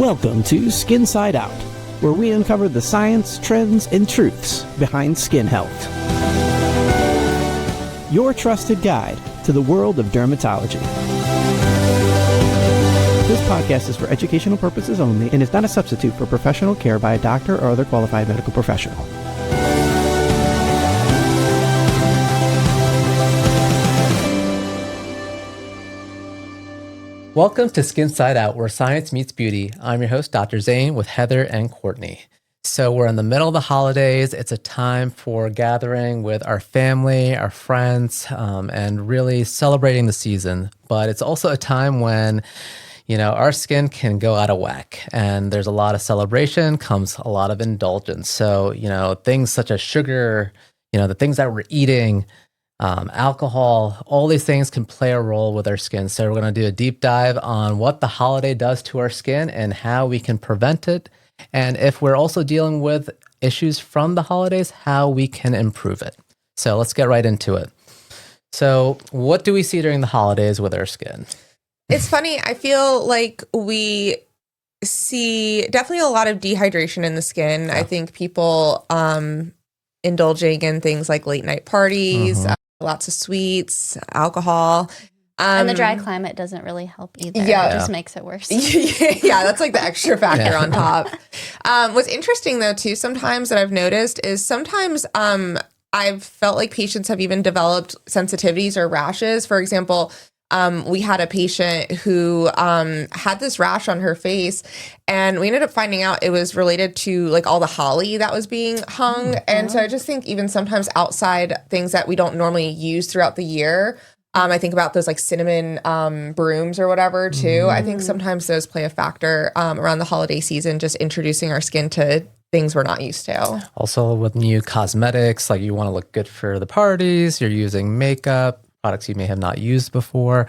Welcome to Skinside Out, where we uncover the science, trends, and truths behind skin health. Your trusted guide to the world of dermatology. This podcast is for educational purposes only and is not a substitute for professional care by a doctor or other qualified medical professional. Welcome to Skinside Out, where science meets beauty. I'm your host, Dr. Zain, with Heather and Courtney. So we're in the middle of the holidays. It's a time for gathering with our family, our friends, and really celebrating the season. But it's also a time when, our skin can go out of whack, and there's a lot of celebration, comes a lot of indulgence. So, things such as sugar, the things that we're eating, alcohol, all these things can play a role with our skin. So we're going to do a deep dive on what the holiday does to our skin and how we can prevent it. And if we're also dealing with issues from the holidays, how we can improve it. So let's get right into it. So what do we see during the holidays with our skin? It's funny. I feel like we see definitely a lot of dehydration in the skin. Yeah. I think people indulging in things like late night parties, lots of sweets, alcohol. And the dry climate doesn't really help either. Yeah. It just makes it worse. Yeah, that's like the extra factor on top. What's interesting though too, sometimes that I've noticed is sometimes I've felt like patients have even developed sensitivities or rashes. For example, we had a patient who had this rash on her face, and we ended up finding out it was related to like all the holly that was being hung. And so I just think even sometimes outside things that we don't normally use throughout the year, I think about those like cinnamon brooms or whatever too. I think sometimes those play a factor around the holiday season, just introducing our skin to things we're not used to. Also with new cosmetics, like you want to look good for the parties, you're using makeup, products you may have not used before,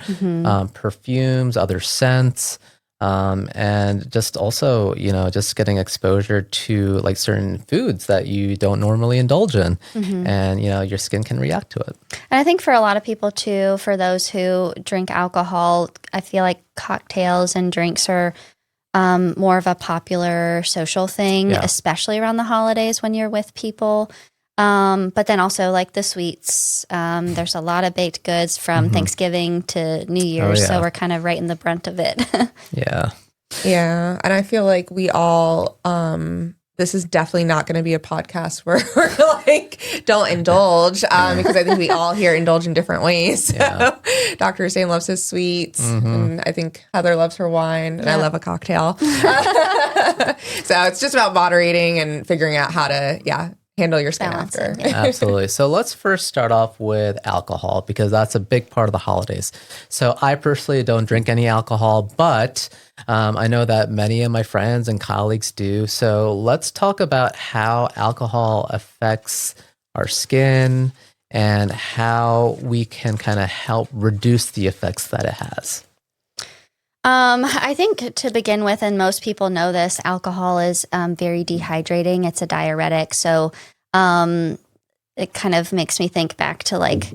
perfumes, other scents, and just also, just getting exposure to like certain foods that you don't normally indulge in, and, your skin can react to it. And I think for a lot of people too, for those who drink alcohol, I feel like cocktails and drinks are more of a popular social thing, especially around the holidays when you're with people. But then also like the sweets, there's a lot of baked goods from Thanksgiving to New Year's. So we're kind of right in the brunt of it. Yeah. And I feel like we all, this is definitely not going to be a podcast where we're like, don't indulge, because I think we all here indulge in different ways. So Dr. Zain loves his sweets, and I think Heather loves her wine, and I love a cocktail. So it's just about moderating and figuring out how to, handle your skin after. Absolutely. So let's first start off with alcohol, because that's a big part of the holidays. So I personally don't drink any alcohol, but I know that many of my friends and colleagues do. So let's talk about how alcohol affects our skin and how we can kind of help reduce the effects that it has. I think to begin with, and most people know this, alcohol is very dehydrating. It's a diuretic. So it kind of makes me think back to like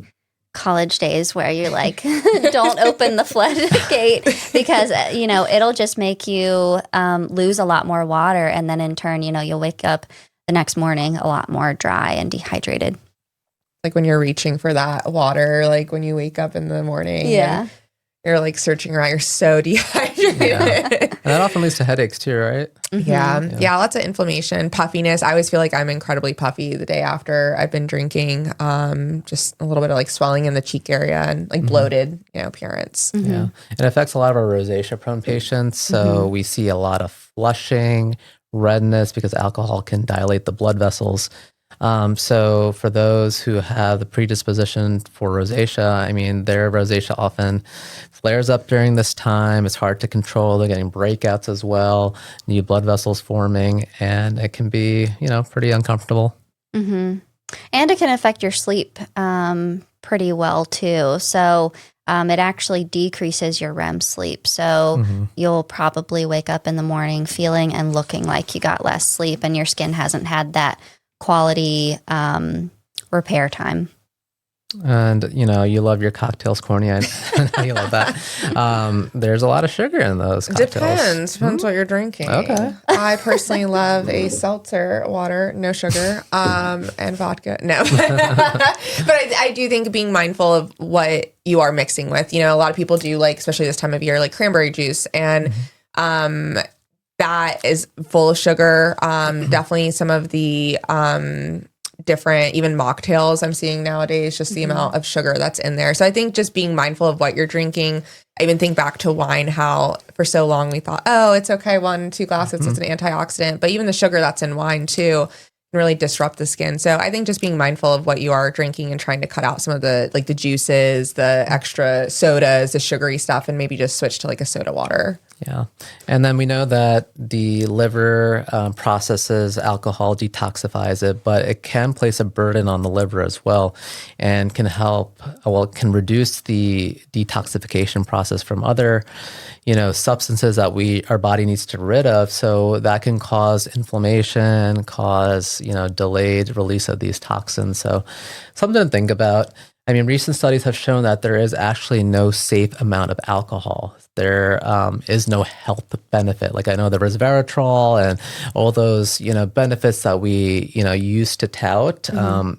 college days where you're like, don't open the floodgate because, it'll just make you lose a lot more water. And then in turn, you'll wake up the next morning a lot more dry and dehydrated. Like when you're reaching for that water, like when you wake up in the morning. Yeah. You're like searching around. You're so dehydrated. Yeah. And that often leads to headaches too, right? Yeah. Lots of inflammation, puffiness. I always feel like I'm incredibly puffy the day after I've been drinking. Just a little bit of like swelling in the cheek area and like bloated, appearance. Yeah. It affects a lot of our rosacea-prone patients. So we see a lot of flushing, redness, because alcohol can dilate the blood vessels. So for those who have the predisposition for rosacea, their rosacea often flares up during this time. It's hard to control. They're getting breakouts as well, new blood vessels forming, and it can be, pretty uncomfortable. And it can affect your sleep pretty well too. So it actually decreases your REM sleep. So you'll probably wake up in the morning feeling and looking like you got less sleep and your skin hasn't had that quality repair time. And, you love your cocktails, Courtney. I know you love that. There's a lot of sugar in those cocktails. Depends what you're drinking. Okay. I personally love a seltzer water, no sugar, and vodka. No. But I do think being mindful of what you are mixing with. A lot of people do, like, especially this time of year, like cranberry juice. And that is full of sugar. Definitely some of the different, even mocktails I'm seeing nowadays, just the amount of sugar that's in there. So I think just being mindful of what you're drinking. I even think back to wine, how for so long we thought, oh, it's okay, 1-2 glasses, it's an antioxidant. But even the sugar that's in wine too can really disrupt the skin. So I think just being mindful of what you are drinking and trying to cut out some of the, like, the juices, the extra sodas, the sugary stuff, and maybe just switch to like a soda water. Yeah. And then we know that the liver processes alcohol, detoxifies it, but it can place a burden on the liver as well, and can it can reduce the detoxification process from other, substances that our body needs to get rid of. So that can cause inflammation, cause, delayed release of these toxins. So something to think about. I mean, recent studies have shown that there is actually no safe amount of alcohol. There is no health benefit. Like, I know there was resveratrol and all those, benefits that we, used to tout.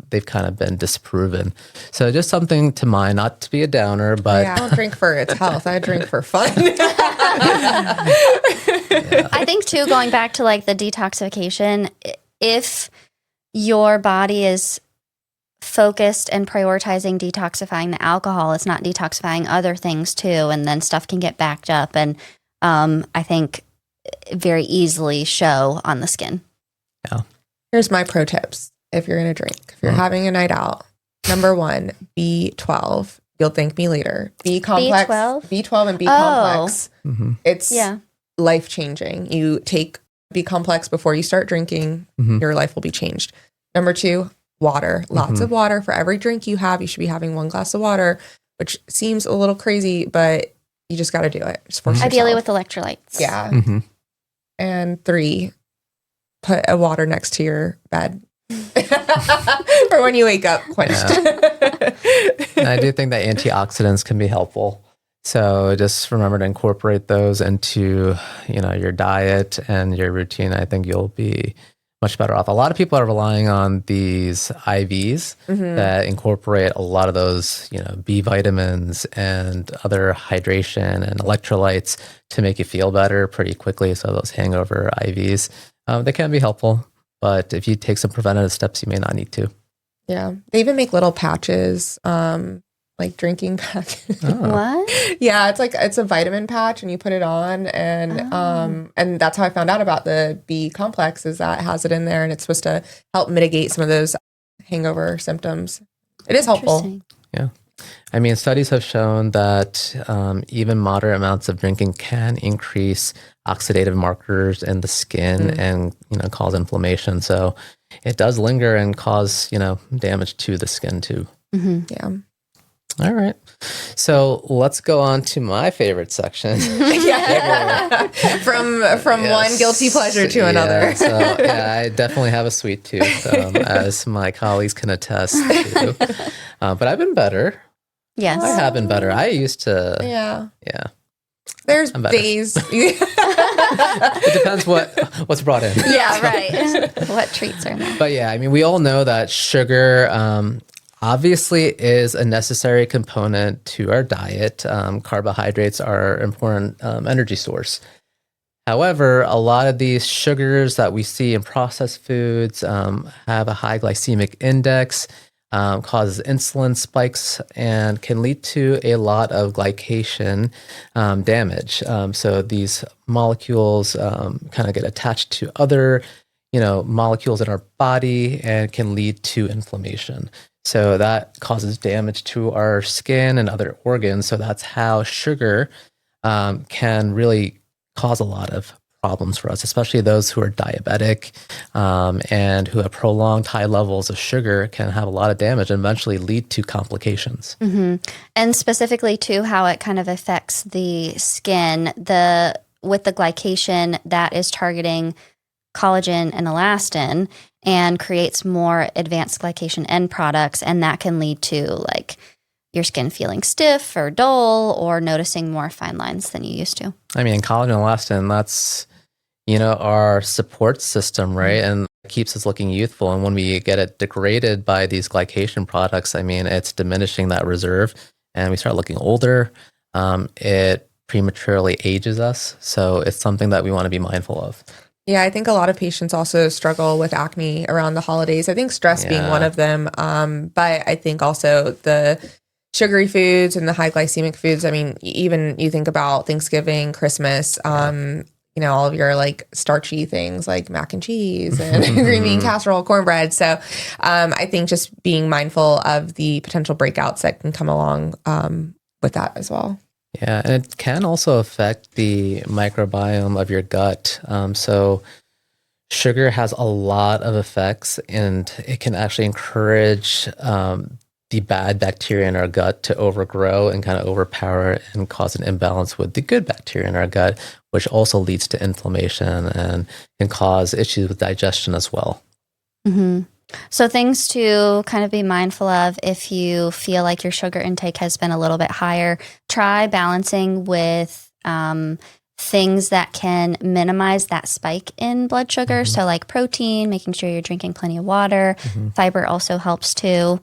They've kind of been disproven. So just something to mind, not to be a downer, but I don't drink for its health. I drink for fun. I think too, going back to like the detoxification, if your body is focused and prioritizing detoxifying the alcohol, it's not detoxifying other things too, and then stuff can get backed up and I think very easily show on the skin. Yeah. Here's my pro tips if you're gonna drink. If you're having a night out, number 1, B12. You'll thank me later. B complex, B12 and B complex. It's life changing. You take B complex before you start drinking, your life will be changed. Number 2, water. Lots of water. For every drink you have, you should be having 1 glass of water, which seems a little crazy, but you just got to do it. Just force Ideally yourself. with electrolytes. Yeah. And 3, put a water next to your bed for when you wake up quenched. And I do think that antioxidants can be helpful. So just remember to incorporate those into, your diet and your routine. I think you'll be much better off. A lot of people are relying on these IVs that incorporate a lot of those, B vitamins and other hydration and electrolytes to make you feel better pretty quickly. So those hangover IVs, they can be helpful, but if you take some preventative steps, you may not need to. Yeah. They even make little patches, like drinking patches. What? Yeah, it's a vitamin patch and you put it on, and that's how I found out about the B complex, is that it has it in there and it's supposed to help mitigate some of those hangover symptoms. It is helpful. Yeah. I mean, studies have shown that even moderate amounts of drinking can increase oxidative markers in the skin and, cause inflammation. So it does linger and cause, damage to the skin too. Yeah. All right. So let's go on to my favorite section. From one guilty pleasure to another. So I definitely have a sweet tooth, as my colleagues can attest to. But I've been better. Yes. I have been better. I used to. Yeah. Yeah. There's days. It depends what's brought in. Yeah, right. What treats are there? But yeah, I mean, we all know that sugar obviously is a necessary component to our diet. Carbohydrates are an important energy source. However, a lot of these sugars that we see in processed foods have a high glycemic index, causes insulin spikes, and can lead to a lot of glycation damage. So these molecules kind of get attached to other, molecules in our body and can lead to inflammation. So that causes damage to our skin and other organs. So that's how sugar can really cause a lot of problems for us, especially those who are diabetic and who have prolonged high levels of sugar can have a lot of damage and eventually lead to complications. And specifically too, how it kind of affects the skin, with the glycation that is targeting collagen and elastin. and creates more advanced glycation end products. And that can lead to like your skin feeling stiff or dull or noticing more fine lines than you used to. I mean, collagen and elastin, that's, our support system, right? And it keeps us looking youthful. And when we get it degraded by these glycation products, I mean, it's diminishing that reserve and we start looking older. It prematurely ages us. So it's something that we want to be mindful of. Yeah, I think a lot of patients also struggle with acne around the holidays. I think stress being one of them. But I think also the sugary foods and the high glycemic foods. I mean, even you think about Thanksgiving, Christmas, all of your like starchy things like mac and cheese and green bean casserole, cornbread. So I think just being mindful of the potential breakouts that can come along with that as well. Yeah, and it can also affect the microbiome of your gut. So sugar has a lot of effects, and it can actually encourage the bad bacteria in our gut to overgrow and kind of overpower and cause an imbalance with the good bacteria in our gut, which also leads to inflammation and can cause issues with digestion as well. Mm-hmm. So things to kind of be mindful of if you feel like your sugar intake has been a little bit higher, try balancing with things that can minimize that spike in blood sugar. So like protein, making sure you're drinking plenty of water. Fiber also helps too.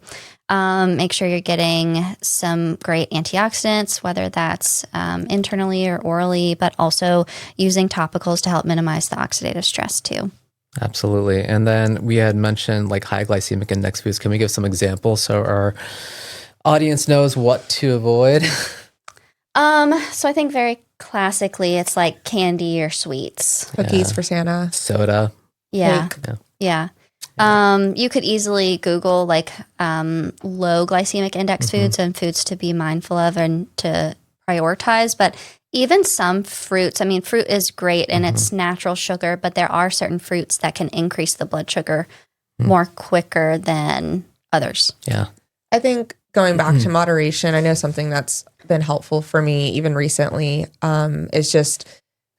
Make sure you're getting some great antioxidants, whether that's internally or orally, but also using topicals to help minimize the oxidative stress too. Absolutely. And then we had mentioned like high glycemic index foods. Can we give some examples so our audience knows what to avoid? So I think very classically it's like candy or sweets. Cookies for Santa. Soda. Yeah. Cake. Yeah. You could easily Google like low glycemic index foods and foods to be mindful of and to prioritize. But even some fruits, I mean, fruit is great and it's natural sugar, but there are certain fruits that can increase the blood sugar more quicker than others. Yeah. I think going back to moderation, I know something that's been helpful for me even recently is just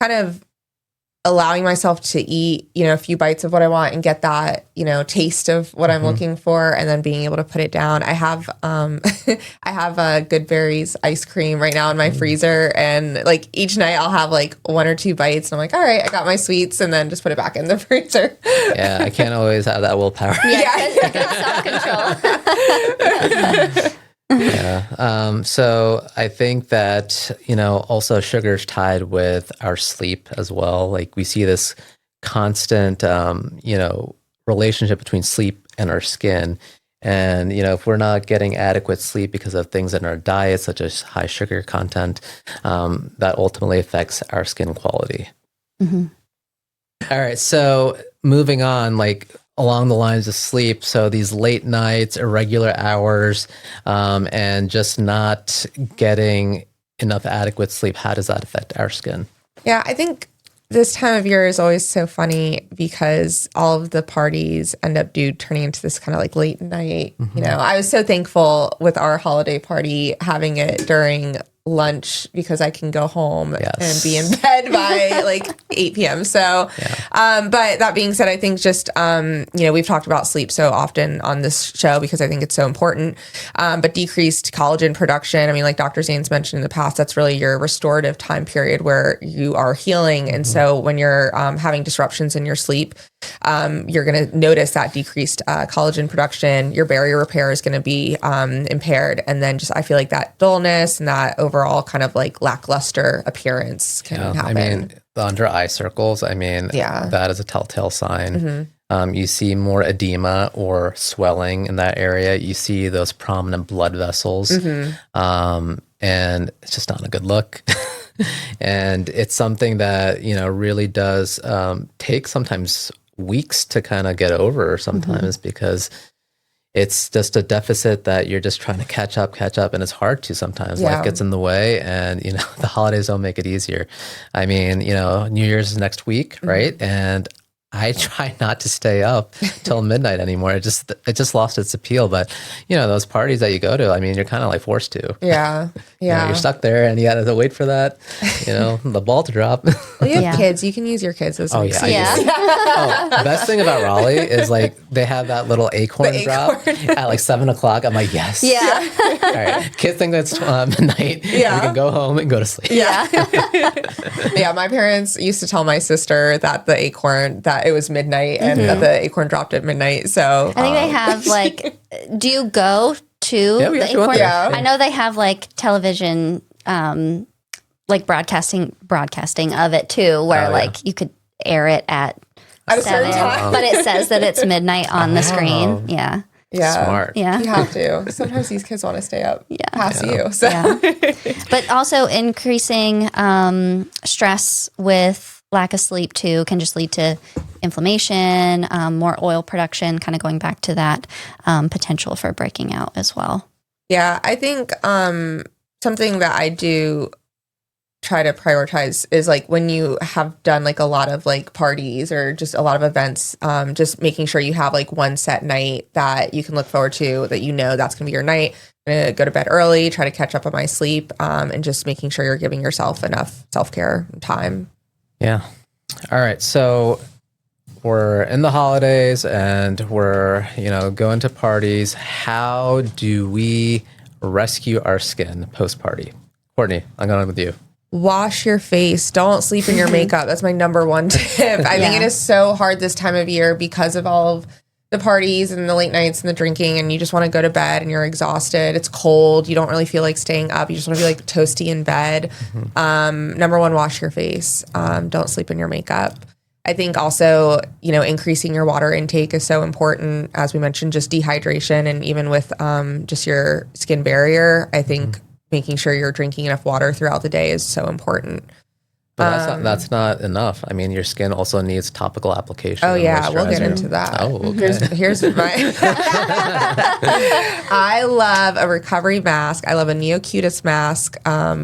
kind of allowing myself to eat, a few bites of what I want and get that, taste of what I'm looking for and then being able to put it down. I have a Good Berries ice cream right now in my freezer, and like each night I'll have like one or two bites and I'm like, all right, I got my sweets, and then just put it back in the freezer. Yeah, I can't always have that willpower. Self-control. Yeah. So I think that, also sugar's tied with our sleep as well. Like we see this constant, relationship between sleep and our skin. And, if we're not getting adequate sleep because of things in our diet, such as high sugar content, that ultimately affects our skin quality. All right. So moving on, like, along the lines of sleep, so these late nights, irregular hours, and just not getting enough adequate sleep, how does that affect our skin? Yeah, I think this time of year is always so funny because all of the parties end up turning into this kind of like late night. I was so thankful with our holiday party having it during lunch because I can go home and be in bed by like 8 p.m. So, but that being said, I think just, we've talked about sleep so often on this show because I think it's so important, but decreased collagen production. I mean, like Dr. Zain's mentioned in the past, that's really your restorative time period where you are healing. And so when you're having disruptions in your sleep, you're going to notice that decreased collagen production. Your barrier repair is going to be impaired. And then just, I feel like that dullness and that overall kind of like lackluster appearance can happen. I mean, the under eye circles, that is a telltale sign. You see more edema or swelling in that area. You see those prominent blood vessels. And it's just not a good look. And it's something that, really does take sometimes weeks to kind of get over sometimes because it's just a deficit that you're just trying to catch up, and it's hard to sometimes. Life gets in the way, and the holidays don't make it easier. I mean, New Year's is next week, right? And I try not to stay up till midnight anymore. It just lost its appeal. But those parties that you go to, I mean, you're kind of like forced to. Yeah. You're stuck there, and you got to wait for that, the ball to drop. Well, you have kids. You can use your kids as an excuse. The best thing about Raleigh is like they have that little acorn drop at like 7:00. I'm like, yes. Yeah. All right. Kids think that's midnight. Yeah. You can go home and go to sleep. Yeah. Yeah. My parents used to tell my sister that that it was midnight and that the acorn dropped at midnight. So I think they have like, do you go to the acorn? Yeah. I know they have like television, like broadcasting of it too, where like you could air it at a certain 7, time. but it says that it's midnight on the screen. Yeah. Yeah. Smart. Yeah. You have to. Sometimes these kids want to stay up past you. So. Yeah. But also increasing stress with lack of sleep too can just lead to inflammation, more oil production, kind of going back to that potential for breaking out as well. Yeah, I think something that I do try to prioritize is like when you have done like a lot of like parties or just a lot of events, just making sure you have like one set night that you can look forward to, that that's going to be your night. I'm going to go to bed early, try to catch up on my sleep, and just making sure you're giving yourself enough self-care time. Yeah. All right. So we're in the holidays and we're, going to parties. How do we rescue our skin post-party? Courtney, I'm going with you. Wash your face. Don't sleep in your makeup. That's my number one tip. I think it is so hard this time of year because of all of the parties and the late nights and the drinking, and you just want to go to bed and you're exhausted. It's cold. You don't really feel like staying up. You just want to be like toasty in bed. Number one, wash your face. Don't sleep in your makeup. I think also, increasing your water intake is so important. As we mentioned, just dehydration, and even with just your skin barrier, I think making sure you're drinking enough water throughout the day is so important. But that's not enough. I mean, your skin also needs topical application. Oh yeah, we'll get into that. Oh, okay. Here's my. I love a recovery mask. I love a Neocutis mask.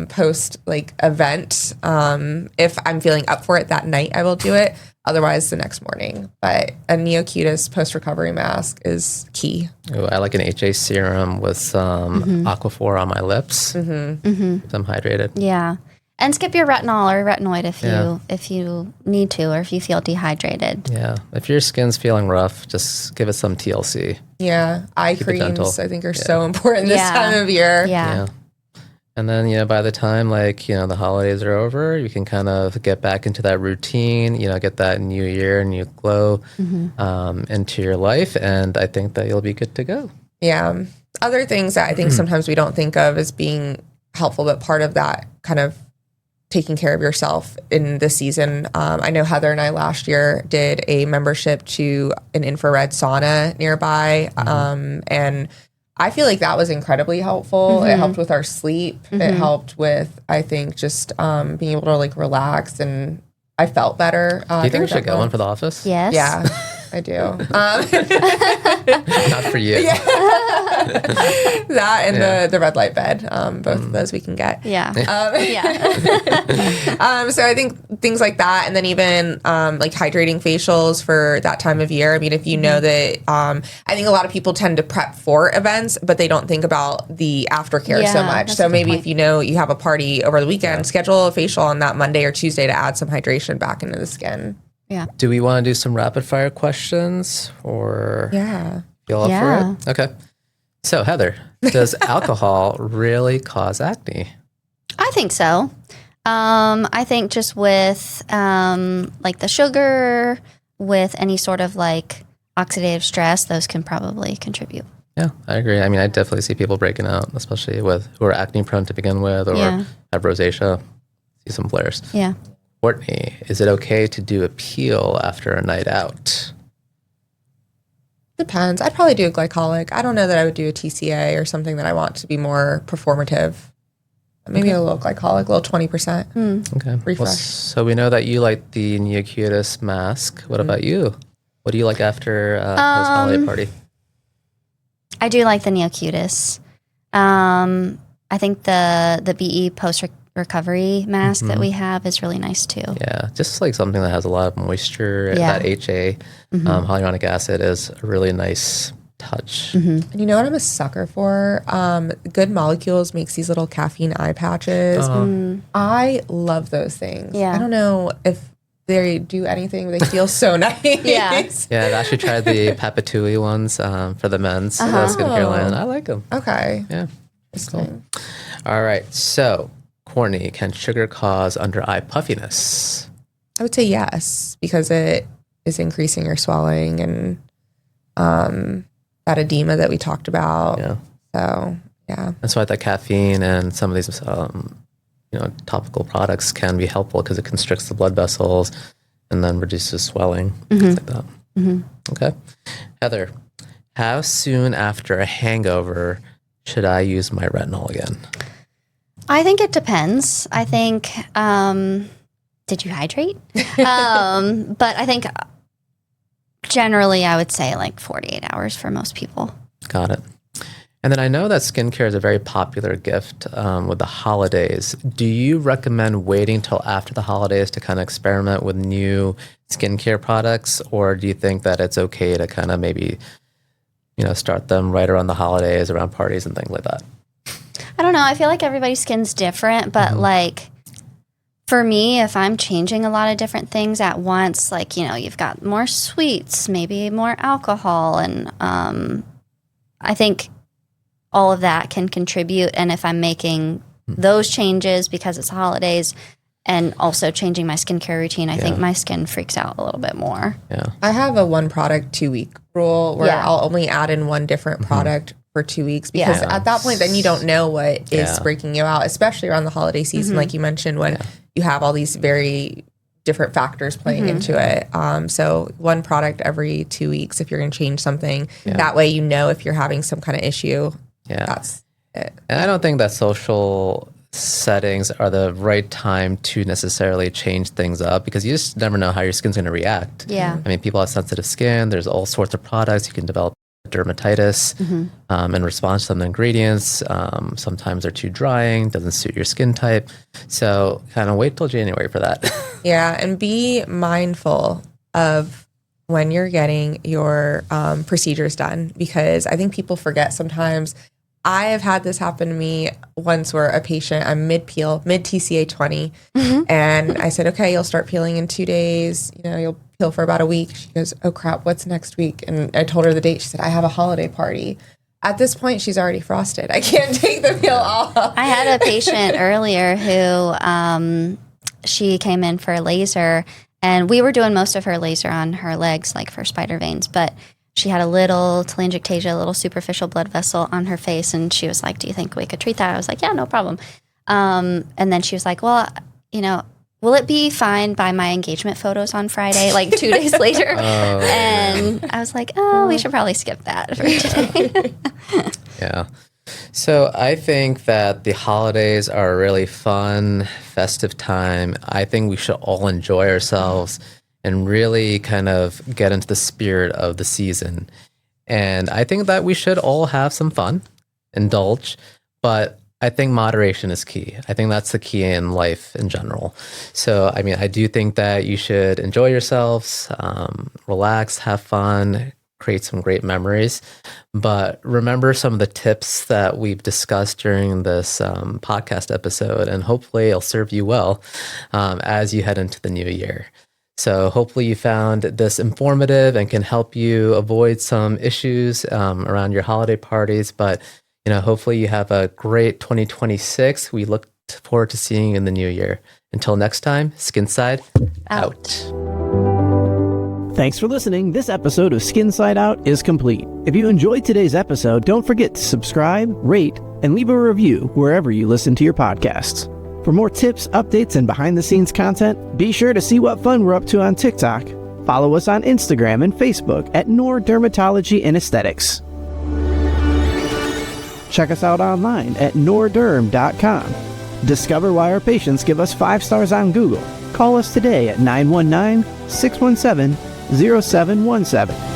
Post like event. If I'm feeling up for it that night, I will do it. Otherwise, the next morning. But a Neocutis post recovery mask is key. Ooh, I like an HA serum with some Aquaphor on my lips. I'm hydrated. Yeah. And skip your retinol or retinoid if you need to, or if you feel dehydrated. Yeah. If your skin's feeling rough, just give it some TLC. Yeah. Eye creams, I think, are so important this time of year. Yeah. And then, by the time the holidays are over, you can kind of get back into that routine, get that new year, new glow into your life. And I think that you'll be good to go. Yeah. Other things that I think sometimes we don't think of as being helpful, but part of that kind of taking care of yourself in the season. I know Heather and I last year did a membership to an infrared sauna nearby. And I feel like that was incredibly helpful. It helped with our sleep. It helped with, I think, just being able to like relax, and I felt better. Do you think we should get one for the office? Yes. Yeah, I do. Not for you. That and the red light bed. Both of those we can get. Yeah. So I think things like that, and then even like hydrating facials for that time of year. I mean, if you know that, I think a lot of people tend to prep for events, but they don't think about the aftercare so much. So maybe if you have a party over the weekend, schedule a facial on that Monday or Tuesday to add some hydration back into the skin. Yeah. Do we want to do some rapid fire questions, or feel up for it? Okay. So Heather, does alcohol really cause acne? I think so. I think just with like the sugar, with any sort of like oxidative stress, those can probably contribute. Yeah, I agree. I mean, I definitely see people breaking out, especially who are acne prone to begin with, or have rosacea. See some flares. Yeah. Courtney, is it okay to do a peel after a night out? Depends. I'd probably do a glycolic. I don't know that I would do a TCA or something that I want to be more performative. Maybe a little glycolic, a little 20%. Okay. Refresh. Well, so we know that you like the Neocutis mask. What about you? What do you like after post-holiday party? I do like the Neocutis. I think the BE post recovery mask that we have is really nice too. Yeah, just like something that has a lot of moisture. Yeah. That HA, hyaluronic acid, is a really nice touch. And you know what I'm a sucker for? Good Molecules makes these little caffeine eye patches. I love those things. Yeah. I don't know if they do anything, but they feel so nice. Yeah. Yeah, I've actually tried the Papatui ones for the men's skincare line. I like them. Okay. Yeah. Interesting. All right. So, Courtney, can sugar cause under eye puffiness? I would say yes, because it is increasing your swelling and that edema that we talked about. Yeah. So, yeah. That's why the caffeine and some of these, topical products can be helpful because it constricts the blood vessels and then reduces swelling, things like that. Okay. Heather, how soon after a hangover should I use my retinol again? I think it depends. I think, did you hydrate? But I think generally I would say like 48 hours for most people. Got it. And then I know that skincare is a very popular gift with the holidays. Do you recommend waiting till after the holidays to kind of experiment with new skincare products? Or do you think that it's okay to kind of maybe, start them right around the holidays, around parties and things like that? I don't know. I feel like everybody's skin's different, but like for me, if I'm changing a lot of different things at once, like, you've got more sweets, maybe more alcohol. And I think all of that can contribute. And if I'm making those changes because it's holidays and also changing my skincare routine, I think my skin freaks out a little bit more. Yeah. I have a 1 product, 2 week rule where I'll only add in one different product for 2 weeks because at that point, then you don't know what is breaking you out, especially around the holiday season, like you mentioned, when you have all these very different factors playing into it. So 1 product every 2 weeks if you're going to change something. That way, if you're having some kind of issue. Yeah. That's it. And I don't think that social settings are the right time to necessarily change things up because you just never know how your skin's going to react. Yeah. I mean, people have sensitive skin. There's all sorts of products. You can develop dermatitis in response to some ingredients. Sometimes they're too drying, doesn't suit your skin type. So kind of wait till January for that. Yeah. And be mindful of when you're getting your procedures done, because I think people forget sometimes. I have had this happen to me once where a patient, I'm mid-peel, mid-TCA 20, and I said, okay, you'll start peeling in 2 days. You'll peel for about a week. She goes, oh crap, what's next week? And I told her the date. She said, I have a holiday party. At this point, she's already frosted. I can't take the peel off. I had a patient earlier who she came in for a laser, and we were doing most of her laser on her legs, like for spider veins, but she had a little telangiectasia, a little superficial blood vessel on her face, and she was like, do you think we could treat that? I was like, yeah, no problem. And then she was like, well, will it be fine by my engagement photos on Friday, like 2 days later? And I was like, we should probably skip that for today. Yeah. So I think that the holidays are a really fun, festive time. I think we should all enjoy ourselves and really kind of get into the spirit of the season. And I think that we should all have some fun, indulge, but I think moderation is key. I think that's the key in life in general. So, I mean, I do think that you should enjoy yourselves, relax, have fun, create some great memories. But remember some of the tips that we've discussed during this podcast episode, and hopefully it'll serve you well as you head into the new year. So hopefully you found this informative and can help you avoid some issues around your holiday parties. But, hopefully you have a great 2026. We look forward to seeing you in the new year. Until next time, Skinside Out. Thanks for listening. This episode of Skinside Out is complete. If you enjoyed today's episode, don't forget to subscribe, rate, and leave a review wherever you listen to your podcasts. For more tips, updates, and behind-the-scenes content, be sure to see what fun we're up to on TikTok. Follow us on Instagram and Facebook at Nor Dermatology and Aesthetics. Check us out online at norderm.com. Discover why our patients give us 5 stars on Google. Call us today at 919-617-0717.